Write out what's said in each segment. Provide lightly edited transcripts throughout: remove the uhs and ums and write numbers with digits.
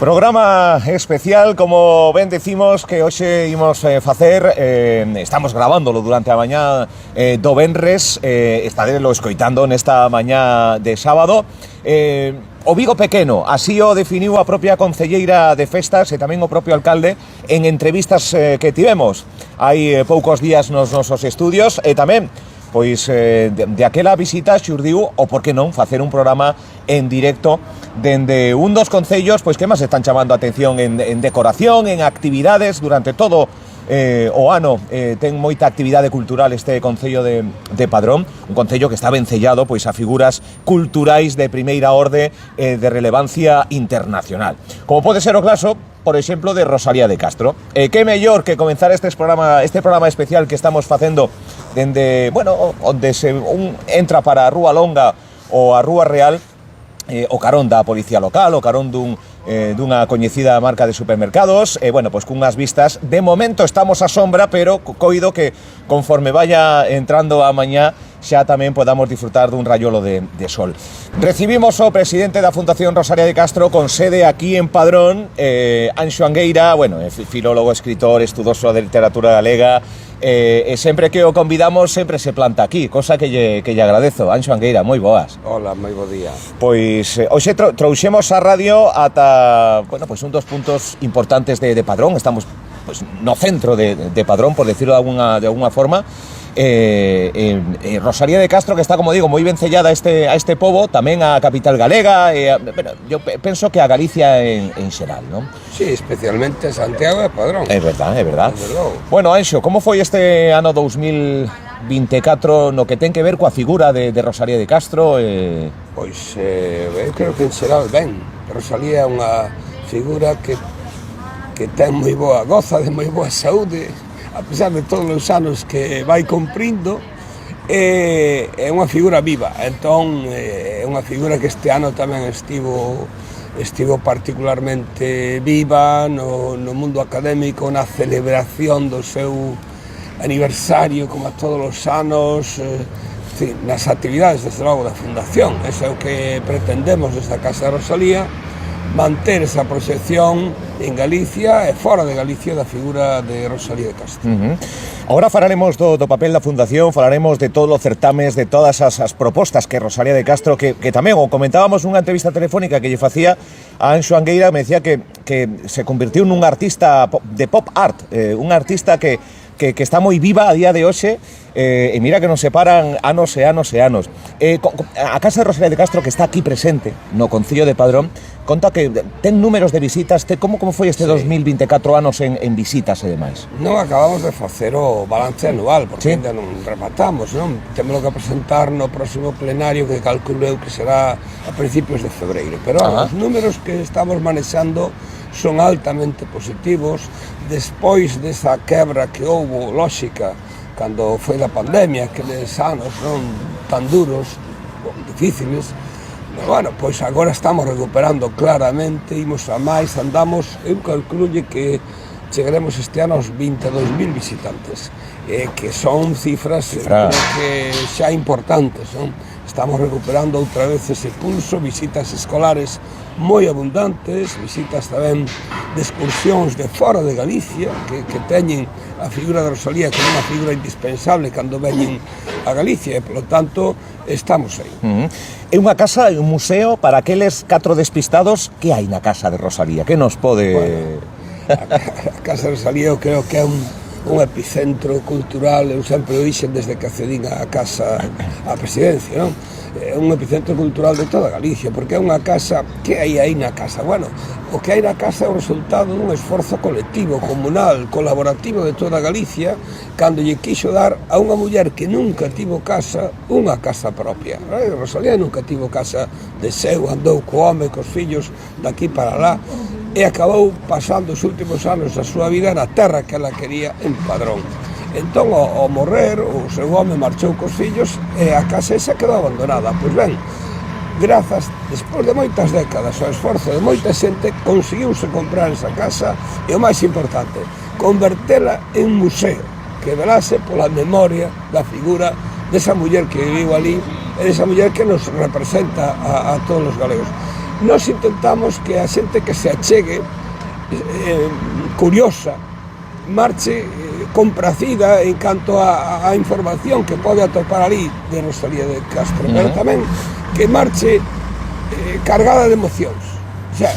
Programa especial, como ben decimos, que hoxe imos facer, estamos grabándolo durante a mañá do venres, estarelo escoitando nesta mañá de sábado. O Vigo pequeno, así o definiu a propia concelleira de festas e tamén o propio alcalde en entrevistas que tivemos hai poucos días nos nosos estudios, e tamén pois de aquela visita xurdiu, ou por que non, facer un programa en directo dende un dos concellos pois que máis están chamando a atención en decoración, en actividades durante todo o ano. Ten moita actividade cultural este concello de Padrón, un concello que está vencellado pois a figuras culturais de primeira orde de relevancia internacional, como pode ser o caso, por exemplo, de Rosalía de Castro. Que mellor que comenzar este programa especial que estamos facendo dende, bueno, onde entra para a Rúa Longa ou a Rúa Real, o carón da Policía Local, o carón dunha coñecida marca de supermercados, bueno, pois cunhas vistas, de momento estamos á sombra, pero coido que conforme vaya entrando a mañá xa tamén podamos disfrutar dun rayolo de sol. Recibimos o presidente da Fundación Rosalía de Castro con sede aquí en Padrón, Anxo Angueira, bueno, filólogo, escritor, estudoso de literatura galega, e sempre que o convidamos sempre se planta aquí, cosa que lle agradezo. Anxo Angueira, moi boas. Hola, moi bo día. Pois hoxe trouxemos a radio ata, bueno, pois un dos puntos importantes de Padrón. Estamos pois no centro de Padrón, por decirlo de alguna forma. Rosalía de Castro, que está, como digo, moi vencellada a este pobo, tamén a capital galega, bueno, yo penso que a Galicia en xeral, non? Sí, especialmente Santiago de Padrón. É verdad, é verdad. Bueno, Anxo, como foi este ano 2024 no que ten que ver coa figura de Rosalía de Castro? Pois, eu creo que en xeral ben. Rosalía é unha figura que ten moi boa, goza de moi boa saúde, a pesar de todos os anos que vai cumprindo, é unha figura viva. Entón, é unha figura que este ano tamén estivo particularmente viva no mundo académico, na celebración do seu aniversario, como a todos os anos, nas actividades, desde logo, da Fundación. Eso é o que pretendemos desde a Casa de Rosalía, manter esa proxección en Galicia e fora de Galicia da figura de Rosalía de Castro. Agora falaremos do papel da Fundación, falaremos de todos os certames, de todas as propostas que Rosalía de Castro, que tamén o comentábamos nunha entrevista telefónica que lle facía a Anxo Angueira, me decía que se convirtiu nun artista de pop art, un artista que está moi viva a día de hoxe, e mira que nos separan anos e anos e anos. A Casa de Rosalía de Castro, que está aquí presente no Concello de Padrón, conta que ten números de visitas. Como foi este 2024 anos en visitas e demais? Non acabamos de facer o balance anual, porque ainda non rematamos, non? Temos que presentar no próximo plenario, que calculo eu que será a principios de febreiro, pero os números que estamos manexando son altamente positivos. Despois desa quebra que houbo, lóxica, cando foi da pandemia, aqueles anos non tan duros, difíciles, bueno, pois agora estamos recuperando claramente, imos a máis, andamos, eu calculolle que chegaremos este ano aos 22.000 visitantes, que son cifras que xa importantes, non? Estamos recuperando outra vez ese pulso, visitas escolares moi abundantes, visitas tamén de excursións de fora de Galicia, que teñen a figura de Rosalía como unha figura indispensable cando veñen a Galicia, e, polo tanto, estamos aí. É unha casa, un museo para aqueles 4 despistados. Que hai na Casa de Rosalía? Que nos pode... Bueno, a Casa de Rosalía eu creo que é un epicentro cultural. Eu sempre o dixen desde que accedín a casa, a presidencia, non? É un epicentro cultural de toda Galicia, porque é unha casa. Que hai aí na casa? Bueno, o que hai na casa é o resultado dun esforzo colectivo, comunal, colaborativo de toda Galicia, cando lle quixo dar a unha muller que nunca tivo casa, unha casa propia. Rosalía nunca tivo casa de seu, andou co home, cos fillos, daqui para lá, e acabou pasando os últimos anos da súa vida na terra que ela quería, en Padrón. Entón, ao morrer, o seu home marchou cos fillos e a casa esa quedou abandonada. Pois ben, grazas, despois de moitas décadas, ao esforzo de moita xente, conseguiuse comprar esa casa e, o máis importante, convertela en museo, que velase pola memoria da figura desa muller que viviu ali e desa muller que nos representa a todos os galegos. Nós intentamos que a xente que se achegue curiosa marche compracida en canto a información que pode atopar ali de Rosalía de Castro, pero tamén que marche cargada de emocións, o sea,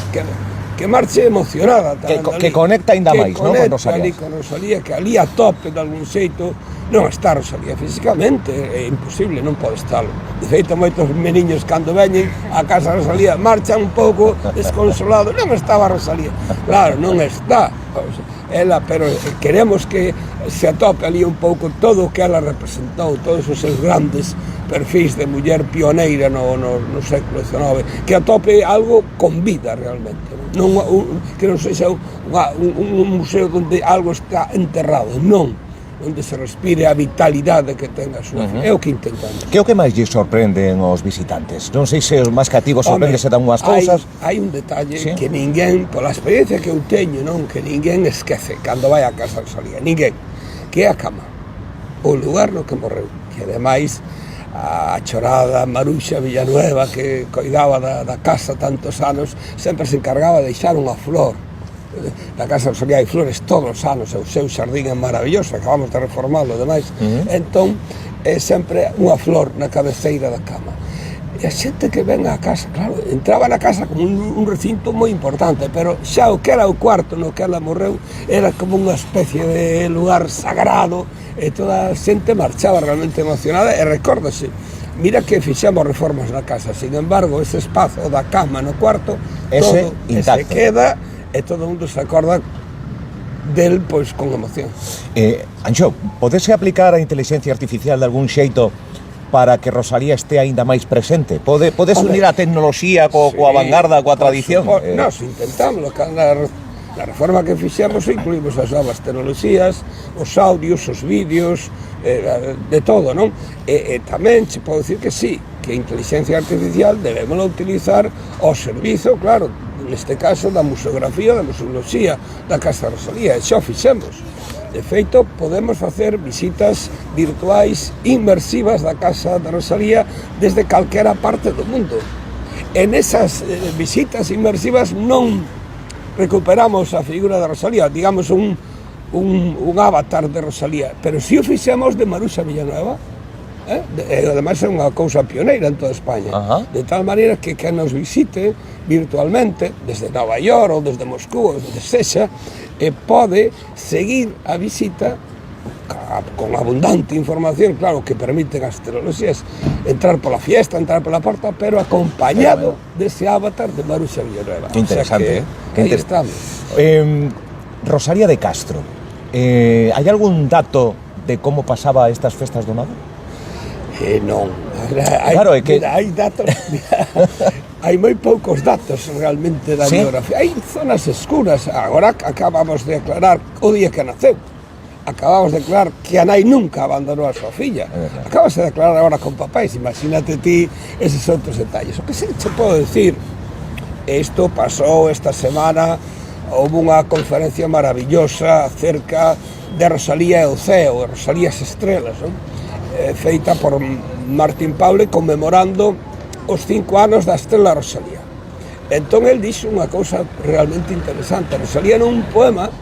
que marche emocionada que conecta ainda máis, non, con Rosalía. Con Rosalía, que ali a tope de algún xeito. Non está Rosalía físicamente, é imposible, non pode estar. De feito, moitos meniños cando veñen a casa de Rosalía marchan un pouco desconsolados, non estaba Rosalía. Claro, non está ela, pero queremos que se atope ali un pouco todo o que ela representou, todos os seus grandes perfis de muller pioneira no século XIX, que atope algo con vida realmente, non que non sexa un museo onde algo está enterrado, non, onde se respire a vitalidade que ten a súa é o que intentamos. Que é o que máis lle sorprenden aos visitantes? Non sei se os máis cativos sorprendese dan unhas cousas. Hai un detalle que ninguén, pola experiencia que eu teño, non, que ninguén esquece cando vai a casa de Rosalía, ninguén, que é a cama, o lugar no que morreu, que ademais a chorada Maruxa Villanueva, que coidaba da casa tantos anos, sempre se encargaba de deixar unha flor. Na casa de Rosalía hai flores todos os anos, o seu xardín é maravilloso, acabamos de reformarlo, ademais. Entón, é sempre unha flor na cabeceira da cama. E a xente que ven á casa, claro, entraba na casa como un recinto moi importante, pero xa o que era o cuarto no que ela morreu era como unha especie de lugar sagrado, e toda a xente marchaba realmente emocionada, e recórdase, mira que fixemos reformas na casa, sin embargo, ese espazo da cama no cuarto, todo se queda, e todo mundo se acorda del, pois, con emoción. Anxo, podese aplicar a inteligencia artificial de algún xeito para que Rosalía este aínda máis presente? Podes unir a tecnoloxía coa vanguarda, coa tradición? Nós intentamos, na reforma que fixemos incluímos as novas tecnoloxías, os audios, os vídeos, de todo, non? E tamén se pode dicir que sí, que a inteligencia artificial debemos utilizar ao servizo, claro, neste caso da museografía, da museoloxía da Casa de Rosalía, e xa o fixemos. De feito, podemos facer visitas virtuais inmersivas da Casa de Rosalía desde calquera parte do mundo. En esas visitas inmersivas non recuperamos a figura de Rosalía, digamos un avatar de Rosalía, pero si o fixemos de Maruxa Villanueva, ademais é unha cousa pioneira en toda España, de tal maneira que nos visite virtualmente desde Nova York ou desde Moscú ou desde sexa, pode seguir a visita con abundante información, claro, que permiten as tecnoloxías entrar pola fiesta, entrar pola porta, pero acompañado dese avatar de Maruxa Villanueva. Que interesante, aí estamos. Rosalía de Castro, hai algún dato de como pasaba estas festas do Nado? Non, claro, é que hai datos, hai moi poucos datos realmente da biografía, hai zonas escuras. Agora acabamos de aclarar o día que naceu, acabamos de aclarar que a nai nunca abandonou a súa filla, acabas de aclarar agora con papáis, imagínate ti eses outros detalles. O que se pode decir, isto pasou esta semana, houve unha conferencia maravillosa acerca de Rosalía e o ceo, de Rosalía e as estrelas, non? Feita por Martín Paule conmemorando os 5 anos da estrela Rosalía. Entón el dixo unha cousa realmente interesante. Rosalía nun poema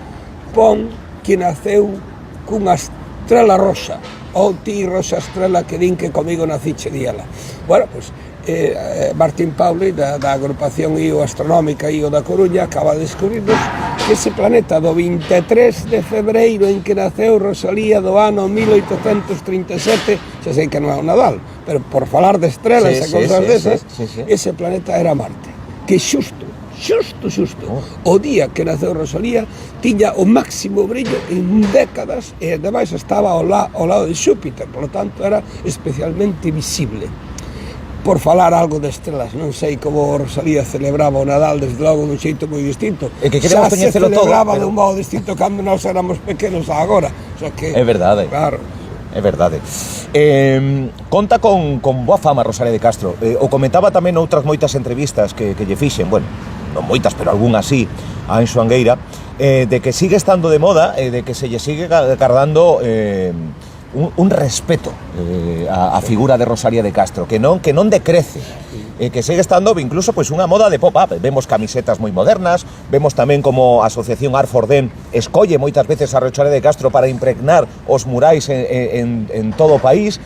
pon que naceu cunha estrela rosa, ou ti rosa estrela que din que comigo naciche diela. Bueno, pois Martín Paule da agrupación IO Astronómica IO da Coruña acaba de descubrirnos que ese planeta do 23 de febreiro en que naceu Rosalía do ano 1837, xa sei que non é o Nadal, pero por falar de estrelas e cousas desas, ese planeta era Marte, que xusto o día que naceu Rosalía tiña o máximo brillo en décadas e ademais estaba ao lado de Xúpiter, por lo tanto era especialmente visible. Por falar algo de estrelas, non sei como Rosalía celebraba o Nadal, desde logo dun xeito moi distinto. E que queremos coñecelo todo. Xa se celebraba dun modo distinto cando nós éramos pequenos agora. O sea que, é verdade. Claro. É verdade. Conta con boa fama Rosalía de Castro. O comentaba tamén outras moitas entrevistas que lle fixen, bueno, non moitas, pero algunhas sí, a Anxo Angueira, de que sigue estando de moda, de que se lle sigue cardando un respeto a figura de Rosalía de Castro, que non decrece, que segue estando incluso pois unha moda de pop-up. Vemos camisetas moi modernas, vemos tamén como a Asociación Arfordén escolle moitas veces a Rosalía de Castro para impregnar os murais en todo o país.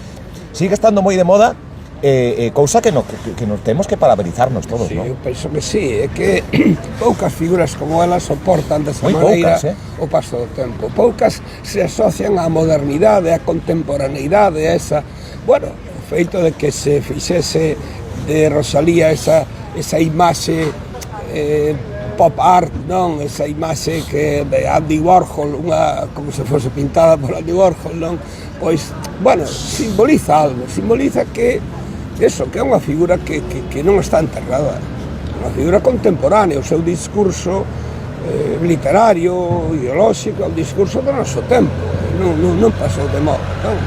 Sigue estando moi de moda, cousa que nos temos que parabenizarnos todos, sí, non? Eu penso que sí, é que poucas figuras como elas soportan desa Moi maneira poucas, o paso do tempo. Poucas se asocian á modernidade, á contemporaneidade, a esa, bueno, o feito de que se fixese de Rosalía esa imaxe pop art, non? Esa imaxe que de Andy Warhol, unha como se fose pintada por Andy Warhol, non? Pois, bueno, simboliza algo, simboliza que eso, que é unha figura que non está enterrada, unha figura contemporánea, o seu discurso literario, ideolóxico, o discurso do noso tempo, non pasou de moda, non?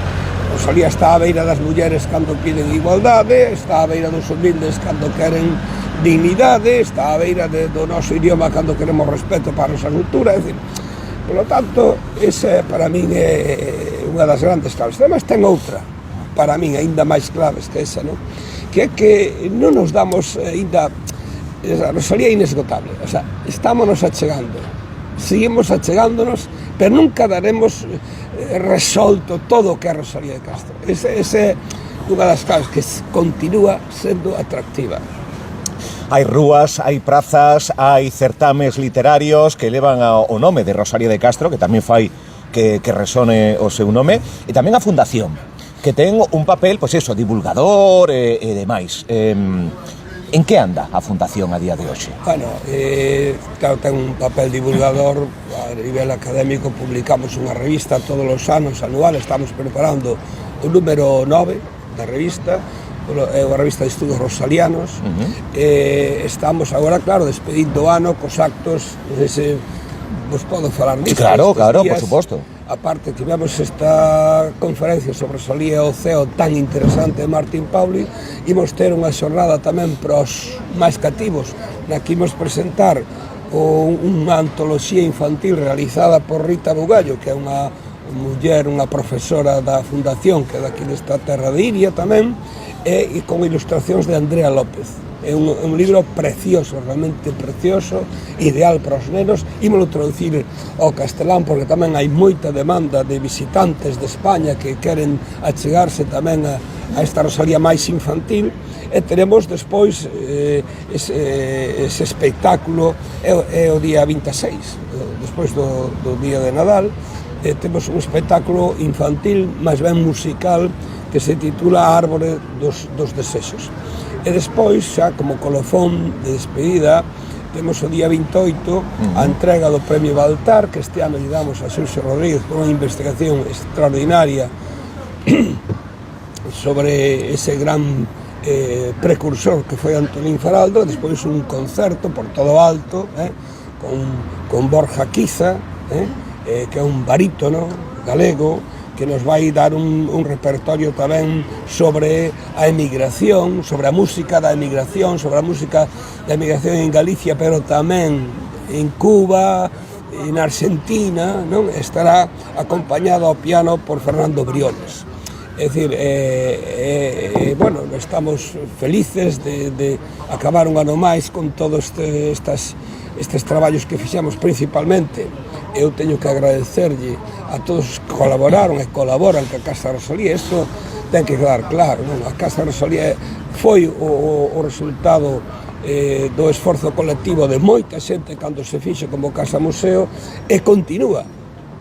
Rosalía está á beira das mulleres cando piden igualdade, está á beira dos humildes cando queren dignidade, está á beira do noso idioma cando queremos respeto para a nosa cultura, é dicir, polo tanto, esa para min é unha das grandes claves. Ademais ten outra, para min, aínda máis claves que esa, non? Que é que non nos damos aínda... A Rosalía é inesgotable, o sea, estámonos achegando, seguimos achegándonos, pero nunca daremos resolto todo o que é Rosalía de Castro. Esa é unha das claves que continúa sendo atractiva. Hai rúas, hai prazas, hai certames literarios que levan o nome de Rosalía de Castro, que tamén fai que resone o seu nome, e tamén a Fundación, que ten un papel, pois eso, divulgador e demais. En que anda a Fundación a día de hoxe? Bueno, claro, ten un papel divulgador. A nivel académico publicamos unha revista todos os anos, anual. Estamos preparando o número 9 da revista, é unha revista de estudos rosalianos. Estamos agora, claro, despedindo o ano cos actos, non sei se vos podo falar disso. Claro, por suposto. Aparte, tivemos esta conferencia sobre Rosalía e o CEO tan interesante de Martín Pauli, imos ter unha xornada tamén para os máis cativos, na que imos presentar unha antoloxía infantil realizada por Rita Bugallo, que é unha muller, unha profesora da Fundación, que é daqui desta terra de Iria tamén, e con ilustracións de Andrea López. É un libro precioso, realmente precioso, ideal para os nenos. Ímolo traducir ao castelán porque tamén hai moita demanda de visitantes de España que queren achegarse tamén a esta Rosalía máis infantil. E teremos despois ese espectáculo, é o día 26, despois do día de Nadal. Temos un espectáculo infantil, máis ben musical, que se titula Árbore dos Desexos. E despois, xa como colofón de despedida, temos o día 28 a entrega do Premio Baltar, que este ano lle damos a Xurxo Rodríguez por unha investigación extraordinaria sobre ese gran precursor que foi Antonín Faraldo. Despois un concerto por todo alto, con Borja Quiza, que é un barítono galego, que nos vai dar un repertorio tamén sobre a emigración, sobre a música da emigración, sobre a música da emigración en Galicia, pero tamén en Cuba, en Argentina, non? Estará acompañado ao piano por Fernando Briones. É dicir, bueno, estamos felices de acabar un ano máis con todos estes traballos que fixemos. Principalmente eu teño que agradecerlle a todos os que colaboraron e colaboran ca Casa Rosalía. Isto ten que quedar claro, non? A Casa Rosalía foi o resultado do esforzo colectivo de moita xente cando se fixo como Casa Museo, e continúa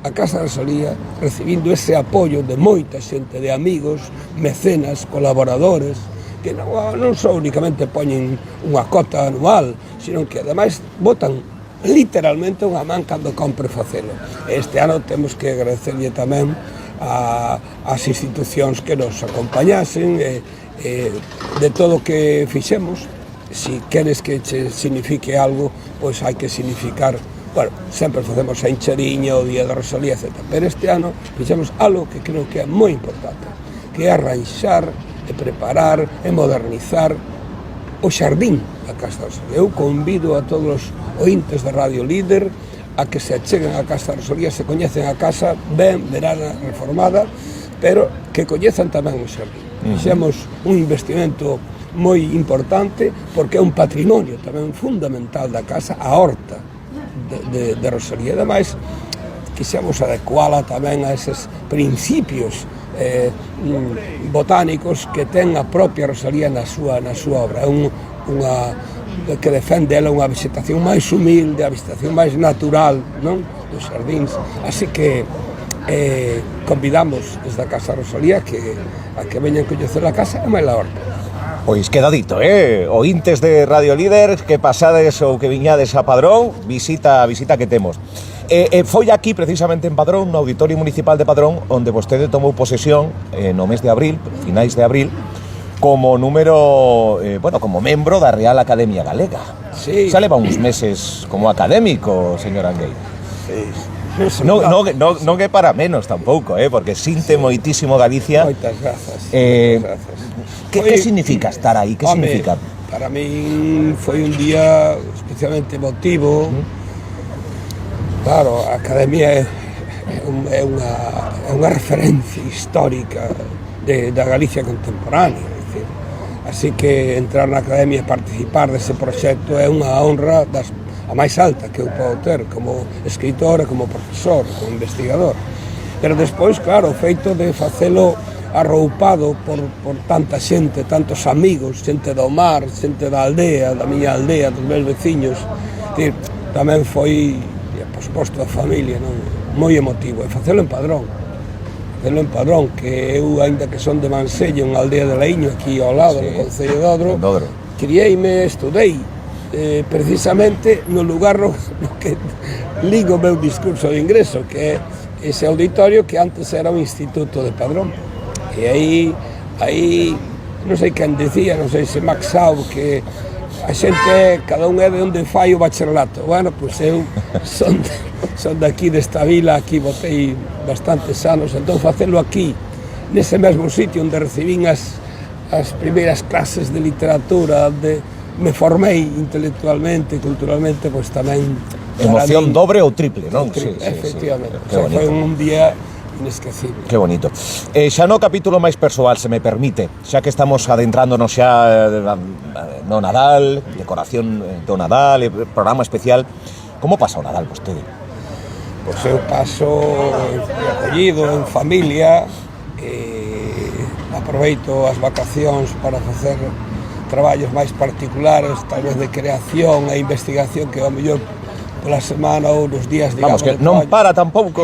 a Casa Rosalía recibindo ese apoio de moita xente, de amigos, mecenas, colaboradores, que non só únicamente poñen unha cota anual, sino que ademais botan literalmente unha man cando compre facelo. Este ano temos que agradecerlle tamén ás institucións que nos acompañasen, de todo o que fixemos. Si queres que che signifique algo, pois hai que significar. Bueno, sempre facemos a Encheriña, o Día da Rosalía, etc. Pero este ano fixemos algo que creo que é moi importante, que é arranxar, e preparar, e modernizar o xardín da Casa Rosalía. Eu convido a todos os ointes de Radio Líder a que se acheguen a Casa Rosalía, se coñecen a casa, ben, verana reformada, pero que coñezan tamén o xardín. Fixemos un investimento moi importante porque é un patrimonio tamén fundamental da casa, a horta de Rosalía. Ademais, quixemos adecuala tamén a eses principios botánicos que ten a propia Rosalía na súa obra. É unha que defende ela unha vegetación máis humilde, a vegetación máis natural, non, dos xardíns. Así que convidamos desde a Casa Rosalía a que veñan coñecer a casa e máis a horta. Pois queda dito, ointes de Radio Líder, que pasades ou que viñades a Padrón, visita que temos. Foi aquí, precisamente en Padrón, no Auditorio Municipal de Padrón, onde vostede tomou posesión no mes de abril, finais de abril, como como membro da Real Academia Galega. Sí. Xa leva uns meses como académico, señor Angueira. Sí. Non é para menos tampouco, porque sinte moitísimo Galicia. Moitas grazas. Que significa estar aí? Que significa? Para min foi un día especialmente emotivo. Claro, a Academia é unha referencia histórica da Galicia contemporánea. Así que entrar na Academia e participar dese proxecto é unha honra a máis alta que eu podo ter como escritor, como profesor, como investigador. Pero despois, claro, o feito de facelo arroupado por tanta xente, tantos amigos, xente do mar, xente da aldea, da miña aldea, dos meus veciños, tamén foi, por suposto, a familia, non? Moi emotivo. E facelo en Padrón, que eu, aínda que son de Mansella, unha aldea de Laíño, aquí ao lado, no Concello de Odro, criei-me, estudei, precisamente no lugar no que ligo o meu discurso de ingreso, que é ese auditorio que antes era o Instituto de Padrón. E aí non sei quen dicía, non sei se Max Sau, que a xente, cada un é de onde fai o bacharelato. Bueno, pois eu son daqui desta vila, aquí botei bastantes anos, entón facelo aquí, nese mesmo sitio onde recibín as primeiras clases de literatura, me formei intelectualmente, culturalmente, pois tamén... Emoción dobre ou triple, non? Sí, efectivamente. Foi un día inesquecible. Que bonito. Xa no capítulo máis persoal, se me permite, xa que estamos adentrándonos xa no Nadal, decoración do Nadal, programa especial, como pasa o Nadal vostede? Pois eu paso acollido, en familia, aproveito as vacacións para facer traballos máis particulares, tal vez de creación e investigación, que ao mellor pola semana ou nos días, digamos, vamos, que non para tampouco.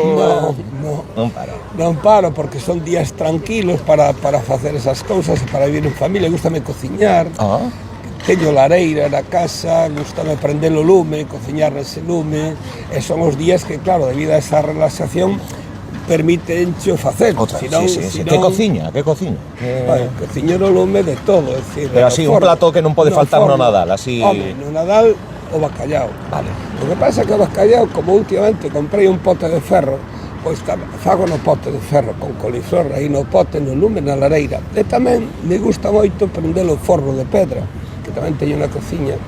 Non paro, porque son días tranquilos para facer esas cousas, para vivir en familia. Gústame cociñar, teño lareira na casa, gústame prender o lume, cociñar nese lume, e son os días que, claro, debido a esa relaxación, permitencho facer. Que cociña? Cociño no lume de todo, é dicir, pero así, un plato que non pode faltar no Nadal, así... Home, no Nadal, o bacallao. Vale. O que pasa é que o bacallao, como últimamente comprei un pote de ferro, pois fago no pote de ferro, con coliflor, aí no pote, no lume, na lareira. E tamén me gusta moito prender o forro de pedra, que tamén teño na cociña.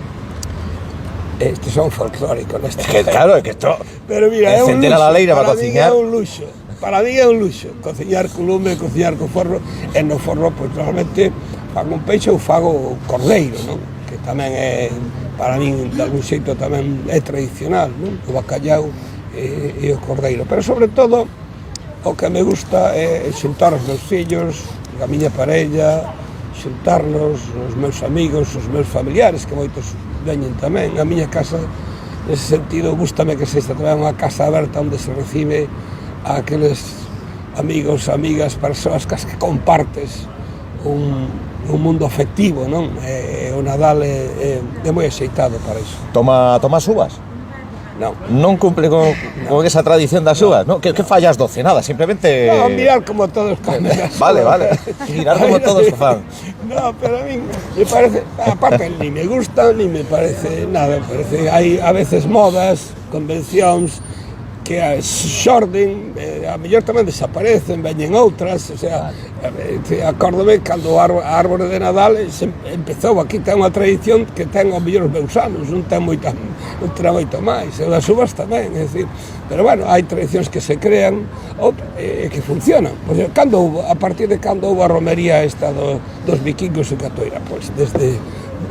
Estes son folclóricos neste caso. Claro, é que isto... Pero mira, é un luxo. A lareira para cociñar. Para mí é un luxo. Cociñar con lume, cociñar con forro. E no forro, pois, normalmente, fago un peixe ou fago cordeiro, non? Que tamén é, para mí, de algún xeito tamén é tradicional, non? O bacallao e o cordeiro. Pero, sobre todo, o que me gusta é xuntar os meus fillos, a miña parella, xuntarnos, os meus amigos, os meus familiares, que moitos veñen tamén. A miña casa, nese sentido, gústame que sexa tamén unha casa aberta onde se recibe a aqueles amigos, amigas, persoas que compartes un mundo afectivo, non? O Nadal é moi axeitado para iso. Toma uvas? Non cumple con esa tradición das uvas, non? Que fallas 12, nada, simplemente... No, mirar como todos comen as uvas. Vale, mirar como todos o fan. No, pero a mí me parece, aparte, ni me gusta, ni me parece nada, parece, hai a veces modas, convencións, que xorden, a mellor tamén desaparecen, veñen outras, o sea, acórdome cando a árbore de Nadal empezou, aquí ten unha tradición que ten ao mellor os meus anos, non ten moito máis, e das uvas tamén, é dicir, pero bueno, hai tradicións que se crean que funcionan. Pois, a partir de cando houve a romería esta dos vikingos en Catoira, pois desde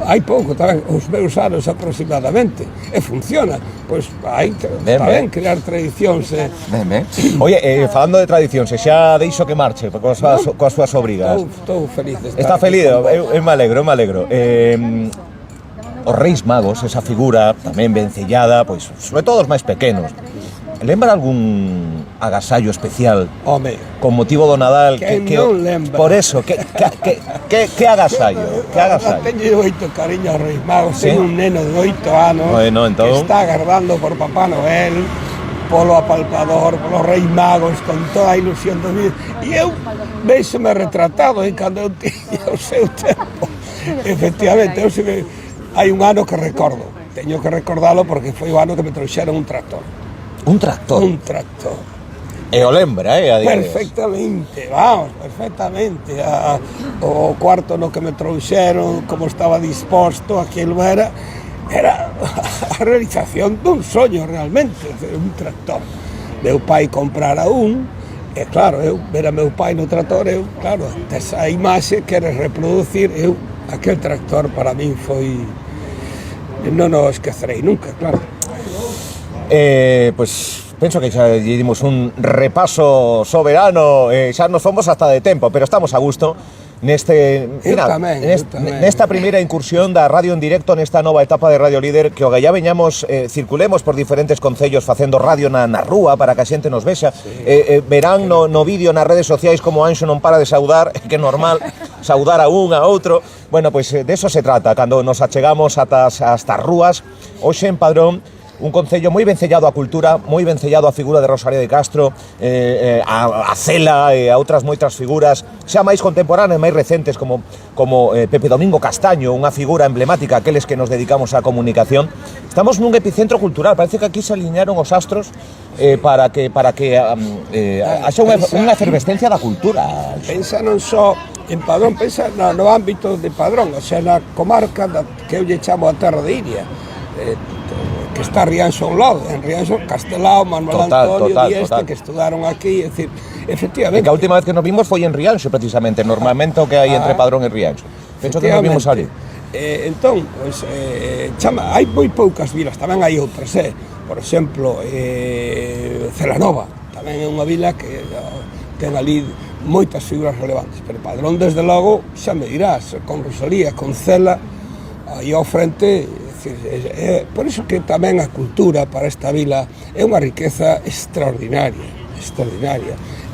hai pouco tamén, os meus anos aproximadamente, e funciona, pois hai tamén crear tradicións. Oye, falando de tradicións, xa deixo que marche coas súas obrigas. Estou feliz de estar. Está feliz, eu me alegro. Os Reis Magos, esa figura tamén vencellada, pois, sobre todo os máis pequenos, lembra algún agasallo especial? Home, con motivo do Nadal que non lembra. Por eso, que agasallo? Teño moito cariño aos Reis Magos, ¿sí? Teño un neno de 8 anos, bueno, entón, que está agardando por Papá Noel, polo apalpador, polos Reis Magos, con toda a ilusión do vida, e eu veixome retratado en cando eu tiña o seu tempo. Efectivamente, eu sei, hai un ano que recordo, teño que recordalo porque foi o ano que me trouxeron un tractor. Un tractor? Un tractor. E o lembra, Perfectamente, vamos, perfectamente. O cuarto no que me trouxeron, como estaba disposto, aquilo era a realización dun soño realmente, un tractor. Meu pai comprara un, e claro, eu ver a meu pai no tractor, eu, claro, esa imaxe queres reproducir, aquel tractor para min foi... Non o esquecerei nunca, claro. Pois penso que xa dimos un repaso soberano, xa nos fomos hasta de tempo, pero estamos a gusto nesta primeira incursión da radio en directo nesta nova etapa de Radio Líder, que o gallá veñamos, circulemos por diferentes concellos facendo radio na rúa para que a xente nos vexa, verán no vídeo nas redes sociais como Anxo non para de saudar, que é normal saudar a un, a outro. Bueno, pois de eso se trata, cando nos achegamos ata as rúas. Hoxe en Padrón, un concello moi vencellado á cultura, moi vencellado á figura de Rosalía de Castro, a Cela e a outras moitas figuras xa máis contemporáneas, máis recentes, como Pepe Domingo Castaño, unha figura emblemática, aqueles que nos dedicamos á comunicación. Estamos nun epicentro cultural, parece que aquí se alinearon os astros para que haxa unha efervescencia da cultura. Pensa non só en Padrón, pensa no ámbito de Padrón, o sea, na comarca que eu lle chamo a terra de Iria, que está Rianxo a un lado, en Rianxo, Castelao, Manuel Antonio, que estudaron aquí, é dicir, efectivamente. Que a última vez que nos vimos foi en Rianxo, precisamente, normalmente o que hai entre Padrón e Rianxo. Penso que nos vimos ali. Entón, pues, hai moi poucas vilas, tamén hai outras, por exemplo, Celanova, tamén é unha vila que ten ali moitas figuras relevantes, pero Padrón, desde logo, xa me dirás, con Rosalía, con Cela, aí ao frente. Por iso que tamén a cultura para esta vila é unha riqueza extraordinaria.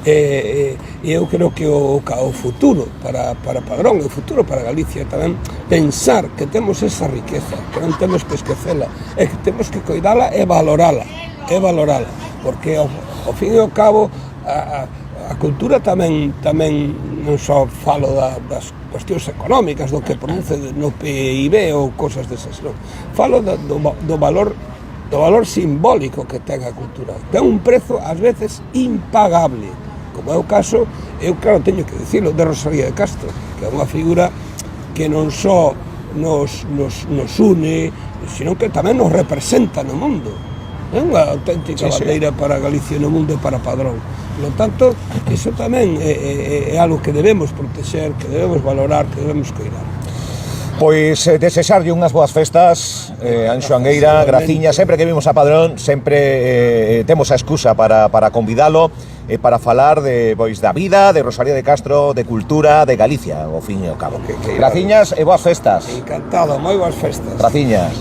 E eu creo que o futuro para Padrón, o futuro para Galicia tamén, pensar que temos esa riqueza, que non temos que esquecela, e que temos que coidala e valorala, porque ao fin e ao cabo a cultura tamén non só falo das cuestións económicas, do que produce no PIB ou cosas desas, non. Falo do valor simbólico que ten a cultura. Ten un prezo, ás veces, impagable. Como é o caso, eu claro teño que dicilo, de Rosalía de Castro, que é unha figura que non só nos une, sino que tamén nos representa no mundo. É unha auténtica bandeira para Galicia no mundo e para Padrón. Por lo tanto, iso tamén é algo que debemos protexer, que debemos valorar, que debemos cuidar. Pois desexarlle unhas boas festas, Anxo Angueira, graciña, sempre que vimos a Padrón, sempre temos a excusa para convidalo, para falar da vida, de Rosalía de Castro, de cultura, de Galicia, ao fin e ao cabo. Graciñas e boas festas. Encantado, moi boas festas. Graciñas.